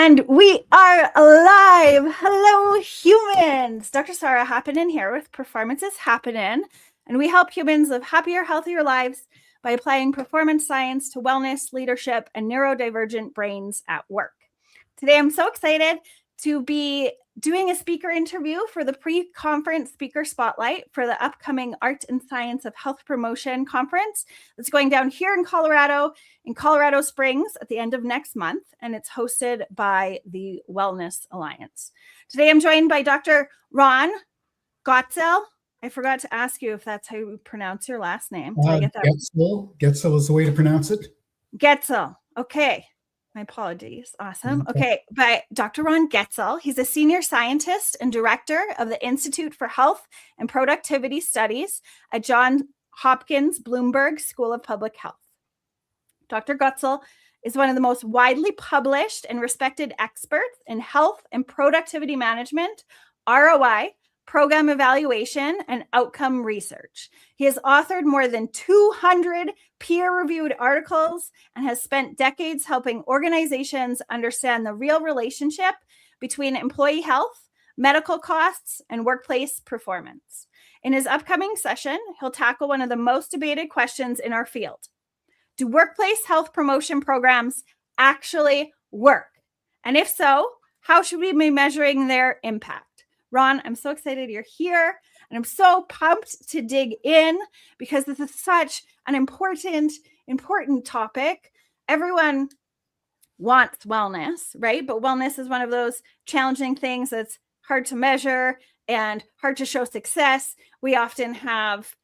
And we are live. Hello, humans. Dr. Sarah Happening here with Performance is Happening. And we help humans live happier, healthier lives by applying performance science to wellness, leadership, and neurodivergent brains at work. Today, I'm so excited to be doing a speaker interview for the pre-conference speaker spotlight for the upcoming Art and Science of Health Promotion conference that's going down here in Colorado Springs at the end of next month, and it's hosted by the Wellness Alliance. Today, I'm joined by Dr. Ron Goetzel. I forgot to ask you if that's how you pronounce your last name. Did I get that? Goetzel is the way to pronounce it. Goetzel. Okay. My apologies. Awesome. Okay. By Dr. Ron Goetzel. He's a senior scientist and director of the Institute for Health and Productivity Studies at Johns Hopkins Bloomberg School of Public Health. Dr. Goetzel is one of the most widely published and respected experts in health and productivity management, ROI, program evaluation, and outcome research. He has authored more than 200 peer-reviewed articles and has spent decades helping organizations understand the real relationship between employee health, medical costs, and workplace performance. In his upcoming session, he'll tackle one of the most debated questions in our field. Do workplace health promotion programs actually work? And if so, how should we be measuring their impact? Ron, I'm so excited you're here, and I'm so pumped to dig in because this is such an important topic. Everyone wants wellness, right? But wellness is one of those challenging things that's hard to measure and hard to show success. We often have,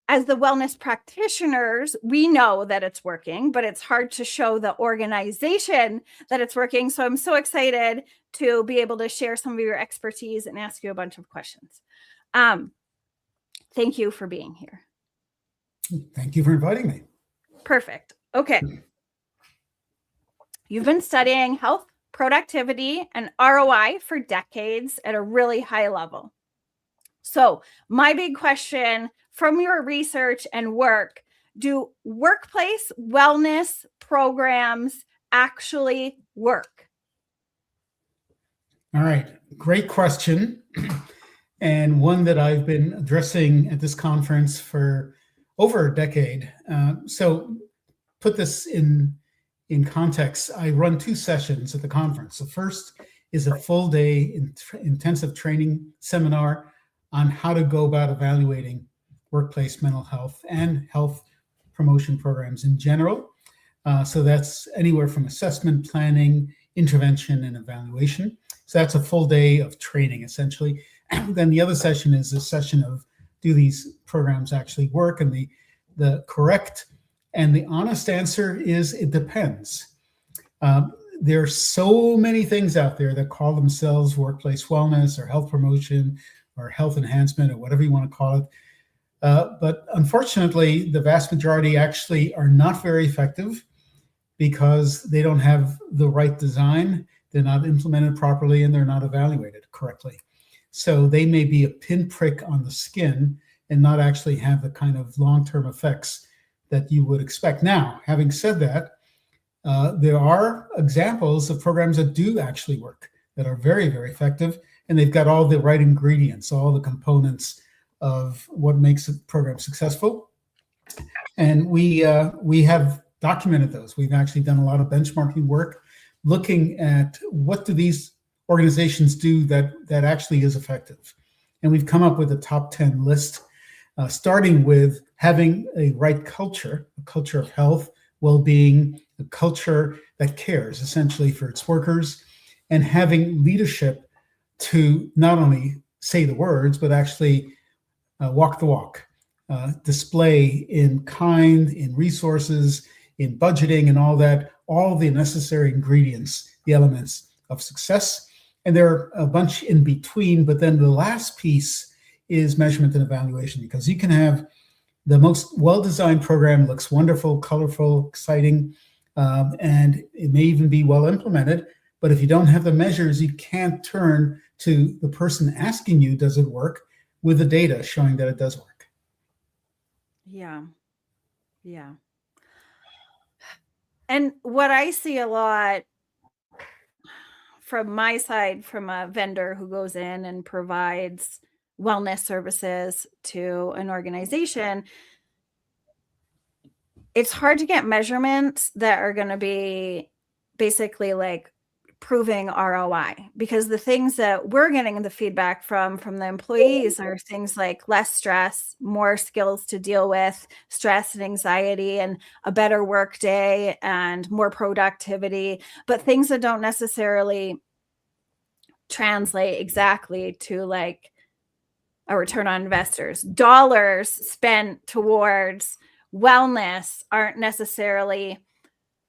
as the wellness practitioners, we know that it's working, but it's hard to show the organization that it's working. So I'm so excited to be able to share some of your expertise and ask you a bunch of questions. Thank you for being here. Thank you for inviting me. Perfect. Okay. You've been studying health, productivity, and ROI for decades at a really high level. So my big question from your research and work, do workplace wellness programs actually work? All right. Great question. And one that I've been addressing at this conference for over a decade. So put this in context. I run 2 sessions at the conference. The first is a full day intensive training seminar on how to go about evaluating workplace mental health and health promotion programs in general. So that's anywhere from assessment, planning, intervention, and evaluation. So that's a full day of training, essentially. Then the other session is a session of, do these programs actually work? And the correct and the honest answer is it depends. There are so many things out there that call themselves workplace wellness or health promotion or health enhancement or whatever you want to call it. But unfortunately, the vast majority actually are not very effective because they don't have the right design, they're not implemented properly, and they're not evaluated correctly. So they may be a pinprick on the skin and not actually have the kind of long-term effects that you would expect. Now, having said that, there are examples of programs that do actually work, that are very, very effective, and they've got all the right ingredients, all the components of what makes a program successful. And we have documented those. We've actually done a lot of benchmarking work looking at what do these organizations do that actually is effective. And we've come up with a top 10 list, starting with having a right culture, a culture of health, well-being, a culture that cares essentially for its workers, and having leadership to not only say the words, but actually walk the walk, display in kind, in resources, in budgeting and all that, all the necessary ingredients, the elements of success. And there are a bunch in between, but then the last piece is measurement and evaluation, because you can have the most well-designed program, looks wonderful, colorful, exciting, and it may even be well implemented, but if you don't have the measures, you can't turn to the person asking you, does it work, with the data showing that it does work. Yeah. And what I see a lot from my side, from a vendor who goes in and provides wellness services to an organization, it's hard to get measurements that are going to be basically like proving ROI, because the things that we're getting the feedback from the employees are things like less stress, more skills to deal with stress and anxiety, and a better work day and more productivity, but things that don't necessarily translate exactly to like a return on investors. Dollars spent towards wellness aren't necessarily.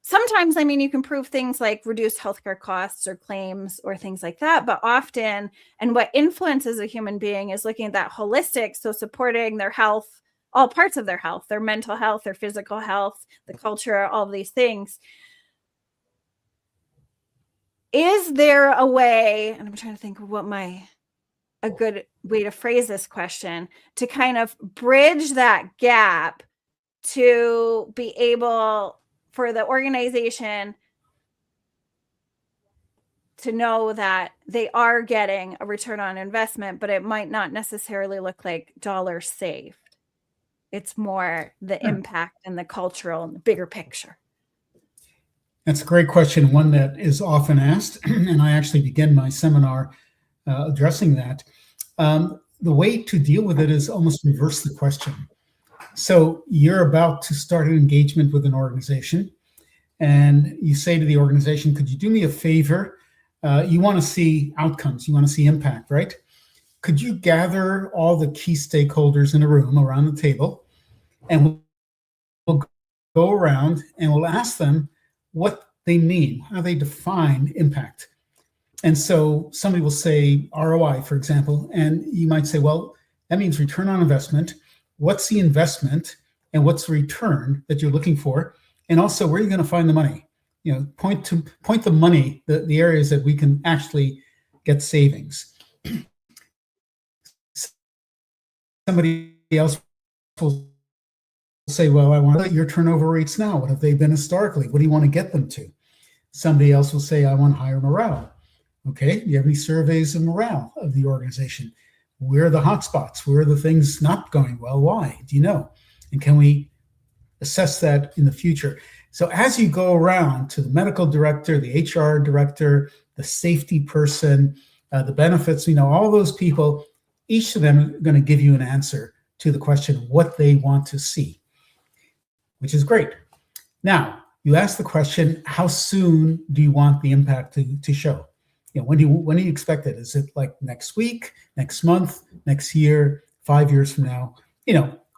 Sometimes, I mean, you can prove things like reduced healthcare costs or claims or things like that, but often, and what influences a human being is looking at that holistic, so supporting their health, all parts of their health, their mental health, their physical health, the culture, all of these things. Is there a way, and I'm trying to think of what a good way to phrase this question, to kind of bridge that gap to be able for the organization to know that they are getting a return on investment, but it might not necessarily look like dollars saved. It's more the impact and the cultural and the bigger picture. That's a great question, one that is often asked, and I actually begin my seminar addressing that. The way to deal with it is almost reverse the question. So you're about to start an engagement with an organization, and you say to the organization, could you do me a favor? You want to see outcomes, you want to see impact, right? Could you gather all the key stakeholders in a room around the table, and we'll go around and we'll ask them what they mean, how they define impact. And so somebody will say ROI, for example, and you might say, well, that means return on investment. What's the investment and what's the return that you're looking for? And also, where are you going to find the money? You know, point the money, the areas that we can actually get savings. Somebody else will say, well, I want your turnover rates now. What have they been historically? What do you want to get them to? Somebody else will say, I want higher morale. Okay, do you have any surveys of morale of the organization? Where are the hot spots? Where are the things not going well? Why? Do you know? And can we assess that in the future? So as you go around to the medical director, the HR director, the safety person, the benefits, all those people, each of them are going to give you an answer to the question what they want to see, which is great. Now, you ask the question, how soon do you want the impact to show? When do you expect it? Is it like next week, next month, next year, 5 years from now?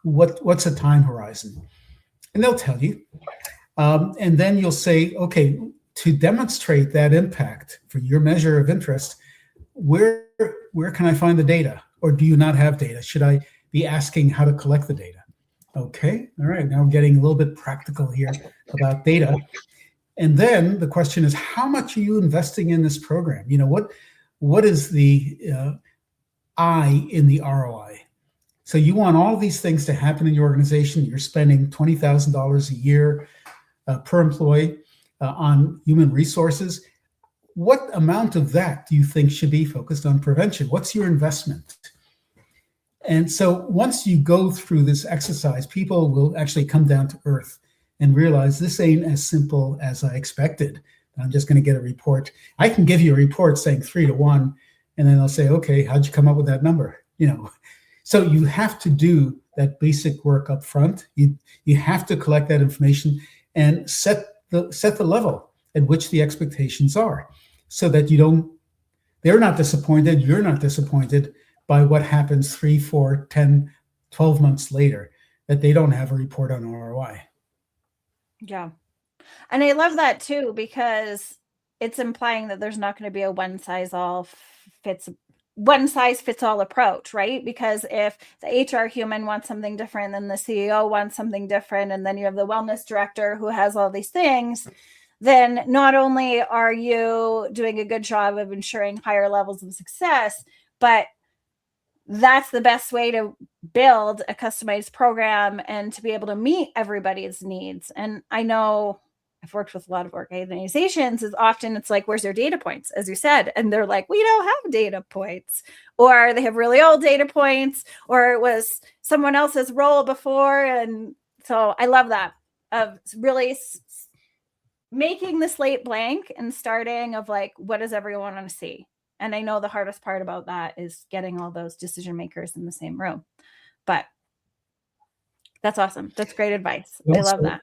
What's a time horizon? And they'll tell you. And then you'll say, okay, to demonstrate that impact for your measure of interest, where can I find the data? Or do you not have data? Should I be asking how to collect the data? Okay, all right, now we're getting a little bit practical here about data. And then the question is, how much are you investing in this program? What is the I in the ROI? So you want all these things to happen in your organization. You're spending $20,000 a year per employee on human resources. What amount of that do you think should be focused on prevention? What's your investment? And so once you go through this exercise, people will actually come down to earth and realize this ain't as simple as I expected. I'm just going to get a report. I can give you a report saying 3-1, and then they'll say, okay, how'd you come up with that number? So you have to do that basic work up front. You have to collect that information and set the level at which the expectations are, so that they're not disappointed, you're not disappointed by what happens 3, 4, 10, 12 months later, that they don't have a report on ROI. Yeah. And I love that too, because it's implying that there's not going to be a one size fits all approach, right? Because if the HR human wants something different, then the CEO wants something different, and then you have the wellness director who has all these things, then not only are you doing a good job of ensuring higher levels of success, but that's the best way to build a customized program and to be able to meet everybody's needs. And I know I've worked with a lot of organizations, is often it's like, where's their data points, as you said? And they're like, we don't have data points, or they have really old data points, or it was someone else's role before. And so I love that, of really making the slate blank and starting of like, what does everyone want to see? And I know the hardest part about that is getting all those decision makers in the same room. But that's awesome. That's great advice. I love that.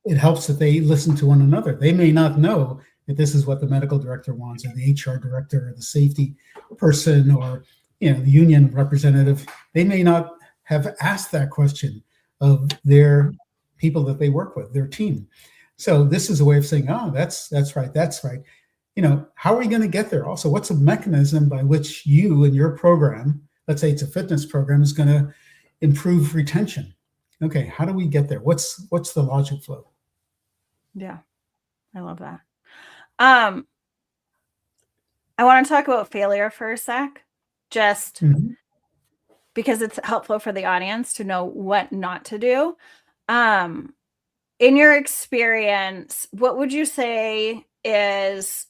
It helps that they listen to one another. They may not know that this is what the medical director wants, or the HR director, or the safety person, or the union representative. They may not have asked that question of their people that they work with, their team. So this is a way of saying, oh, that's right, that's right. How are we going to get there? Also, what's a mechanism by which you and your program, let's say it's a fitness program, is going to improve retention? Okay, how do we get there? What's the logic flow? Yeah, I love that. I want to talk about failure for a sec, just because it's helpful for the audience to know what not to do. In your experience, what would you say is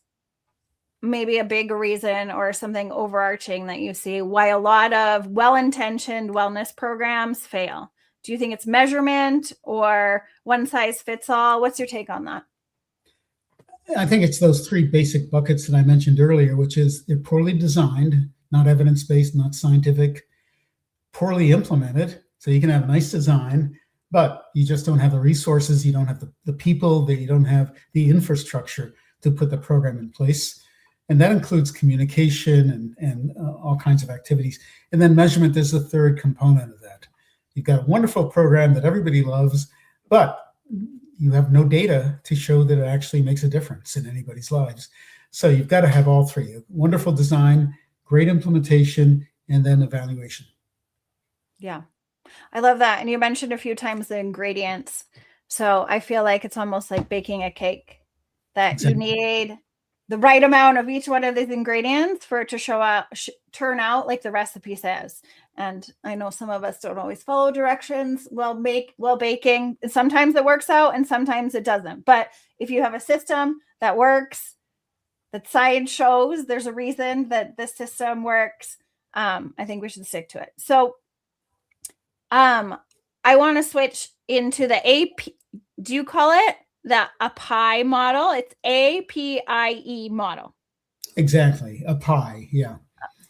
maybe a big reason or something overarching that you see why a lot of well-intentioned wellness programs fail? Do you think it's measurement or one size fits all? What's your take on that? I think it's those three basic buckets that I mentioned earlier, which is they're poorly designed, not evidence-based, not scientific, poorly implemented. So you can have a nice design, but you just don't have the resources, you don't have the people, you don't have the infrastructure to put the program in place. And that includes communication and all kinds of activities. And then measurement is the third component of that. You've got a wonderful program that everybody loves, but you have no data to show that it actually makes a difference in anybody's lives. So you've got to have all three: wonderful design, great implementation, and then evaluation. Yeah, I love that. And you mentioned a few times the ingredients. So I feel like it's almost like baking a cake, that exactly. You need the right amount of each one of these ingredients for it to turn out like the recipe says. And I know some of us don't always follow directions while baking. Sometimes it works out and sometimes it doesn't. But if you have a system that works, that science shows there's a reason that this system works, I think we should stick to it. So I want to switch into the AP. Do you call it the API model? It's APIE model. Exactly. API. Yeah.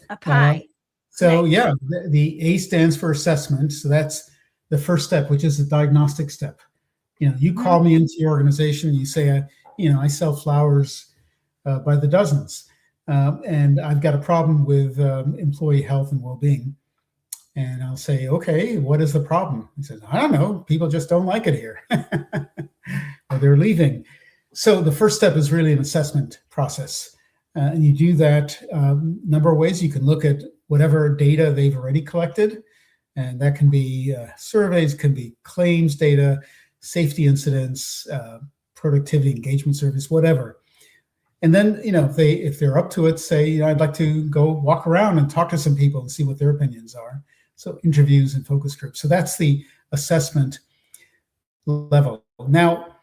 API. So yeah, the A stands for assessment. So that's the first step, which is the diagnostic step. You call me into your organization, you say, I sell flowers by the dozens, and I've got a problem with employee health and well-being. And I'll say, okay, what is the problem? He says, I don't know. People just don't like it here. Or they're leaving. So the first step is really an assessment process. And you do that number of ways. You can look at whatever data they've already collected. And that can be surveys, can be claims data, safety incidents, productivity engagement surveys, whatever. And then, if they're up to it, say, I'd like to go walk around and talk to some people and see what their opinions are. So interviews and focus groups. So that's the assessment level. Now,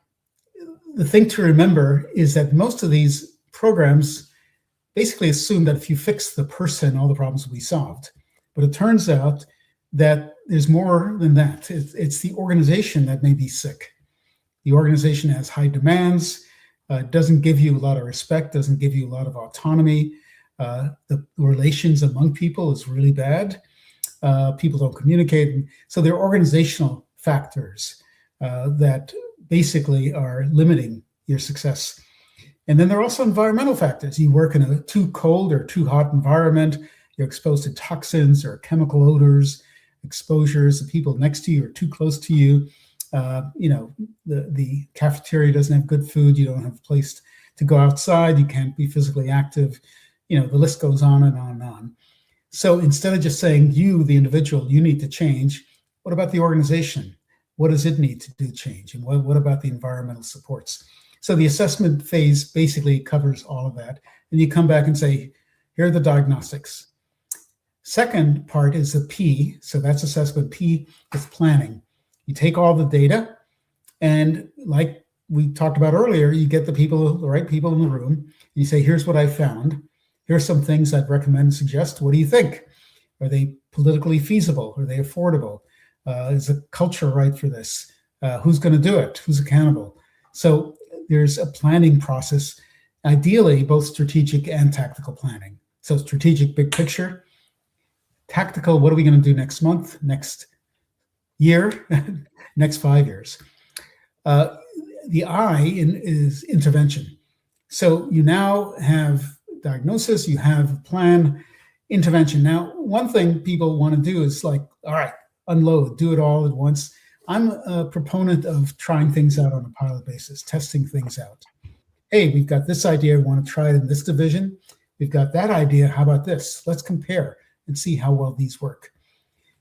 the thing to remember is that most of these programs basically assume that if you fix the person, all the problems will be solved. But it turns out that there's more than that. It's the organization that may be sick. The organization has high demands, doesn't give you a lot of respect, doesn't give you a lot of autonomy. The relations among people is really bad. People don't communicate. So there are organizational factors that basically are limiting your success. And then there are also environmental factors. You work in a too cold or too hot environment. You're exposed to toxins or chemical odors, exposures. The people next to you are too close to you. The cafeteria doesn't have good food. You don't have a place to go outside. You can't be physically active. The list goes on and on and on. So instead of just saying you, the individual, you need to change, what about the organization? What does it need to do change? And what about the environmental supports? So the assessment phase basically covers all of that. And you come back and say, here are the diagnostics. Second part is the P. So that's assessment. P is planning. You take all the data, and like we talked about earlier, you get the right people in the room, and you say, here's what I found. Here's some things I'd recommend and suggest. What do you think? Are they politically feasible? Are they affordable? Is the culture right for this? Who's going to do it? Who's accountable? So there's a planning process, ideally both strategic and tactical planning. So strategic, big picture. Tactical, what are we going to do next month, next year, next 5 years? The I is intervention. So you now have diagnosis, you have a plan, intervention. Now, one thing people want to do is like, all right, unload, do it all at once. I'm a proponent of trying things out on a pilot basis, testing things out. Hey, we've got this idea, we want to try it in this division. We've got that idea, how about this? Let's compare and see how well these work.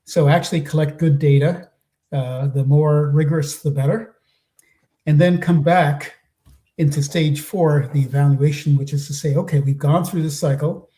So actually collect good data. The more rigorous, the better. And then come back into stage 4, the evaluation, which is to say, okay, we've gone through this cycle,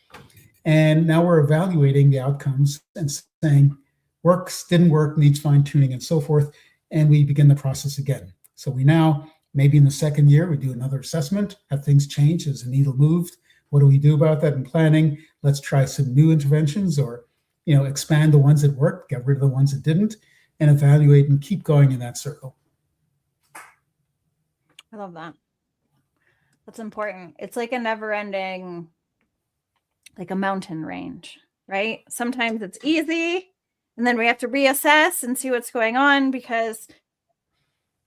and now we're evaluating the outcomes and saying, works, didn't work, needs fine tuning, and so forth. And we begin the process again. So we now, maybe in the second year, we do another assessment. Have things changed? Has the needle moved? What do we do about that in planning? Let's try some new interventions, or expand the ones that worked, get rid of the ones that didn't, and evaluate and keep going in that circle. I love that. That's important. It's like a never-ending, like a mountain range, right? Sometimes it's easy, and then we have to reassess and see what's going on, because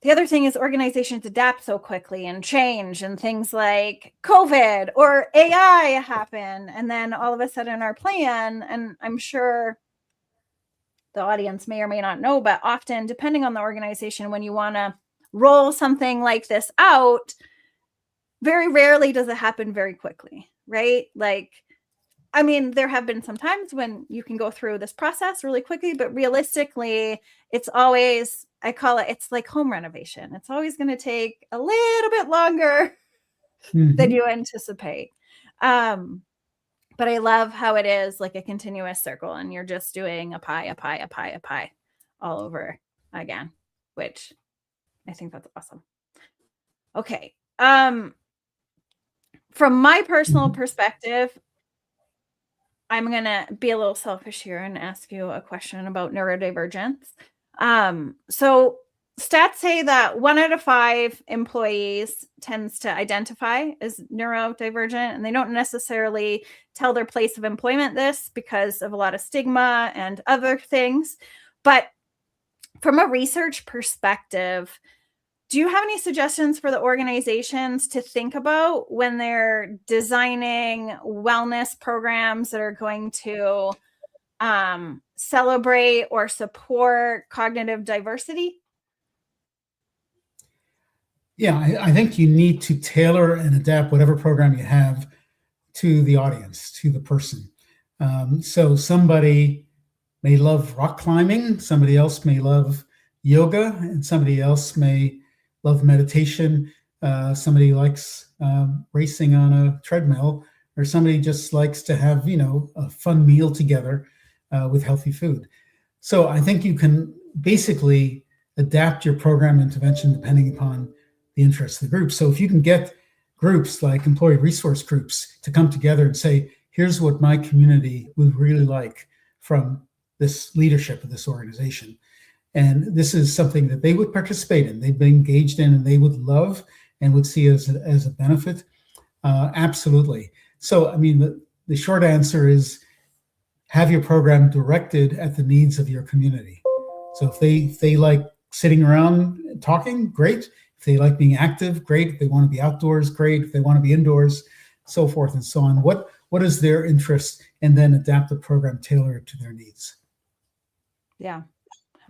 the other thing is organizations adapt so quickly and change, and things like COVID or AI happen, and then all of a sudden our plan, and I'm sure the audience may or may not know, but often, depending on the organization, when you want to roll something like this out, very rarely does it happen very quickly, right? Like, I mean, there have been some times when you can go through this process really quickly, but realistically, it's always, I call it, it's like home renovation. It's always going to take a little bit longer than you anticipate. But I love how it is like a continuous circle, and you're just doing a pie all over again, which I think that's awesome. Okay. From my personal perspective, I'm going to be a little selfish here and ask you a question about neurodivergence. So stats say that 1 out of 5 employees tends to identify as neurodivergent, and they don't necessarily tell their place of employment this because of a lot of stigma and other things. But from a research perspective, do you have any suggestions for the organizations to think about when they're designing wellness programs that are going to celebrate or support cognitive diversity? Yeah, I think you need to tailor and adapt whatever program you have to the audience, to the person. So somebody may love rock climbing, somebody else may love yoga, and somebody else may love meditation. Somebody likes racing on a treadmill, or somebody just likes to have, a fun meal together with healthy food. So I think you can basically adapt your program intervention depending upon the interests of the group. So if you can get groups like employee resource groups to come together and say, here's what my community would really like from this leadership of this organization. And this is something that they would participate in, they'd be engaged in, and they would love and would see as a benefit. Absolutely. So, I mean, the short answer is have your program directed at the needs of your community. So if they like sitting around talking, great. If they like being active, great. If they want to be outdoors, great. If they want to be indoors, so forth and so on. What is their interest? And then adapt the program tailored to their needs. Yeah.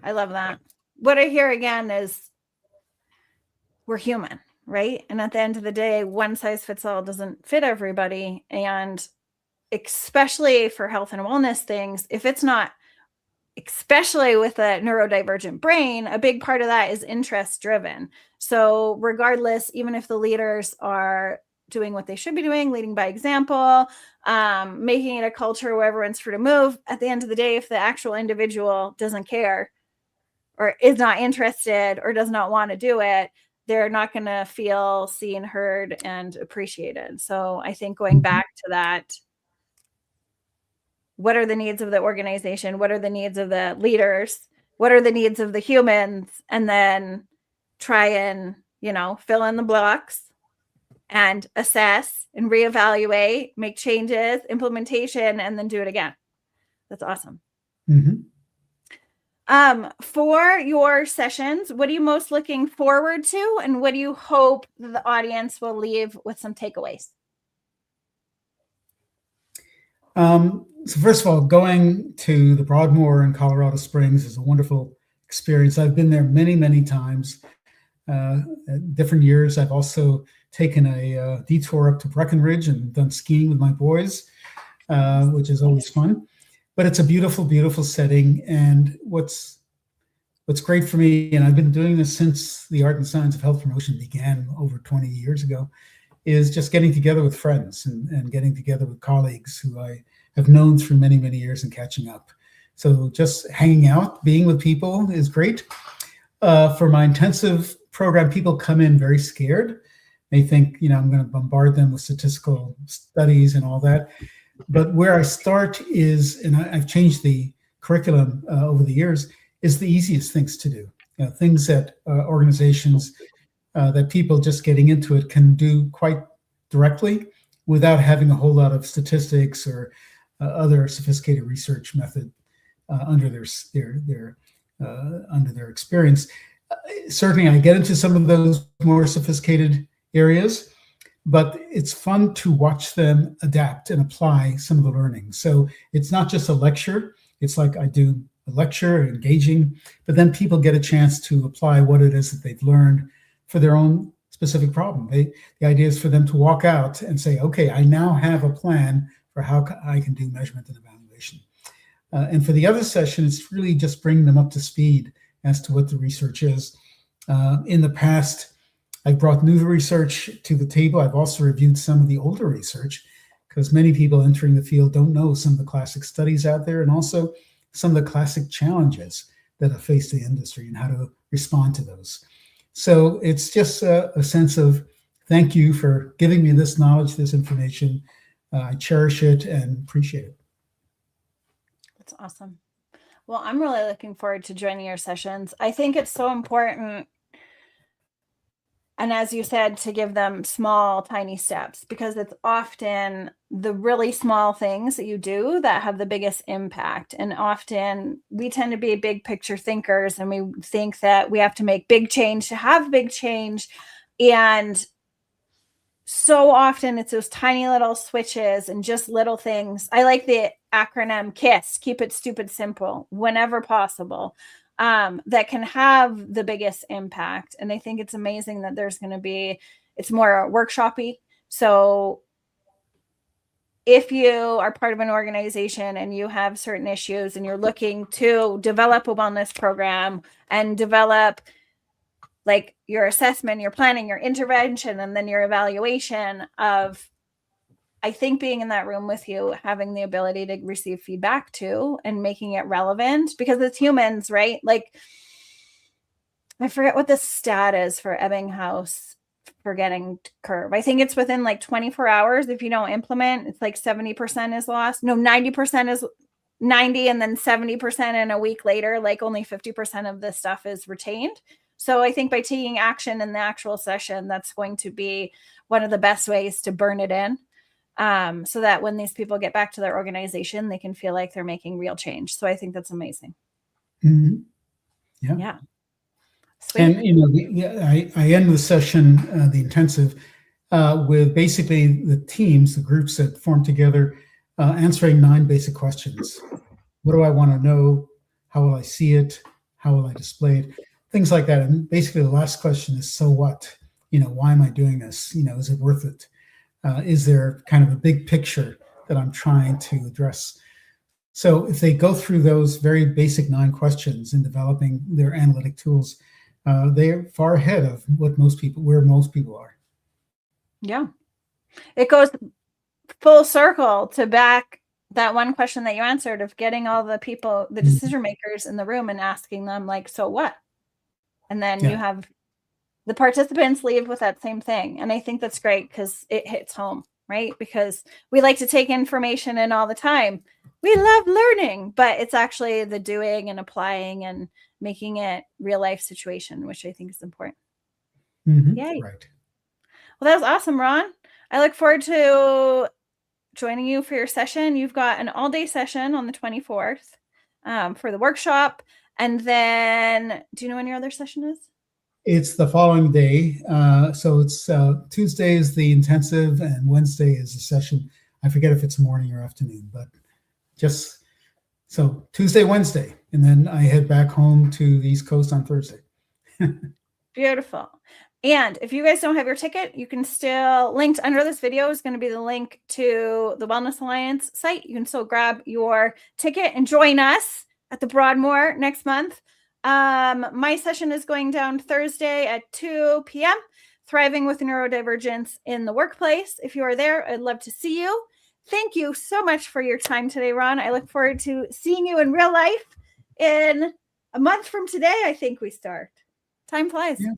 I love that. What I hear again is we're human, right? And at the end of the day, one size fits all doesn't fit everybody. And especially for health and wellness things, if it's not, especially with a neurodivergent brain, a big part of that is interest driven. So regardless, even if the leaders are doing what they should be doing, leading by example, making it a culture where everyone's free to move, at the end of the day, if the actual individual doesn't care or is not interested or does not want to do it, they're not going to feel seen, heard, and appreciated. So I think going back to that, what are the needs of the organization? What are the needs of the leaders? What are the needs of the humans? And then try and, fill in the blocks and assess and reevaluate, make changes, implementation, and then do it again. That's awesome. Mm-hmm. For your sessions, what are you most looking forward to, and what do you hope the audience will leave with some takeaways? So first of all, going to the Broadmoor in Colorado Springs is a wonderful experience. I've been there many, many times, at different years. I've also taken a detour up to Breckenridge and done skiing with my boys, which is always fun. But it's a beautiful, beautiful setting. And what's great for me, and I've been doing this since the Art and Science of Health Promotion began over 20 years ago, is just getting together with friends and getting together with colleagues who I have known through many, many years and catching up. So just hanging out, being with people is great. For my intensive program, people come in very scared. They think, I'm going to bombard them with statistical studies and all that. But where I start is, and I've changed the curriculum over the years, is the easiest things to do. Things that organizations, that people just getting into it can do quite directly without having a whole lot of statistics or other sophisticated research method under their experience. Certainly, I get into some of those more sophisticated areas, but it's fun to watch them adapt and apply some of the learning. So it's not just a lecture. It's like I do a lecture, engaging, but then people get a chance to apply what it is that they've learned for their own specific problem. The idea is for them to walk out and say, okay, I now have a plan for how I can do measurement and evaluation. And for the other session, it's really just bringing them up to speed as to what the research is. In the past, I brought new research to the table. I've also reviewed some of the older research because many people entering the field don't know some of the classic studies out there and also some of the classic challenges that have faced the industry and how to respond to those. So it's just a sense of thank you for giving me this knowledge, this information. I cherish it and appreciate it. That's awesome. Well, I'm really looking forward to joining your sessions. I think it's so important, and as you said, to give them small, tiny steps, because it's often the really small things that you do that have the biggest impact. And often we tend to be big picture thinkers, and we think that we have to make big change to have big change. And so often it's those tiny little switches and just little things. I like the acronym KISS, keep it stupid simple, whenever possible, that can have the biggest impact. And I think it's amazing that there's going to be, it's more workshopy. So if you are part of an organization and you have certain issues and you're looking to develop a wellness program and develop like your assessment, your planning, your intervention, and then your evaluation of, I think being in that room with you, having the ability to receive feedback too, and making it relevant, because it's humans, right? Like, I forget what the stat is for Ebbinghaus forgetting curve. I think it's within like 24 hours. If you don't implement, it's like 70% is lost. No, 90% is 90, and then 70% in a week later, like only 50% of this stuff is retained. So I think by taking action in the actual session, that's going to be one of the best ways to burn it in, so that when these people get back to their organization, they can feel like they're making real change. So I think that's amazing. Mm-hmm. Yeah. Sweet. And, I end the session, the intensive, with basically the teams, the groups that form together, answering 9 basic questions. What do I want to know? How will I see it? How will I display it? Things like that. And basically the last question is, so what? Why am I doing this? Is it worth it? Is there kind of a big picture that I'm trying to address? So if they go through those very basic 9 questions in developing their analytic tools, they're far ahead of where most people are. Yeah. It goes full circle to back that one question that you answered of getting all the people, the decision makers in the room and asking them like, so what? And then you have the participants leave with that same thing. And I think that's great because it hits home, right? Because we like to take information in all the time. We love learning, but it's actually the doing and applying and making it real life situation, which I think is important. Yay. Right. Well, that was awesome, Ron. I look forward to joining you for your session. You've got an all-day session on the 24th for the workshop. And then, do you know when your other session is? It's the following day. So it's Tuesday is the intensive and Wednesday is the session. I forget if it's morning or afternoon, but just so Tuesday, Wednesday. And then I head back home to the East Coast on Thursday. Beautiful. And if you guys don't have your ticket, you can still, linked under this video is going to be the link to the Wellness Alliance site. You can still grab your ticket and join us at the Broadmoor next month. My session is going down Thursday at 2 p.m. Thriving with Neurodivergence in the Workplace. If you are there, I'd love to see you. Thank you so much for your time today, Ron. I look forward to seeing you in real life in a month from today. I think we start. Time flies. Yeah.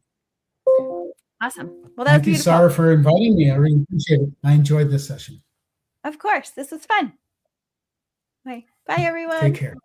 Awesome. Well, that's beautiful. Thank you, Sarah, for inviting me. I really appreciate it. I enjoyed this session. Of course. This was fun. Bye. Bye, everyone. Take care.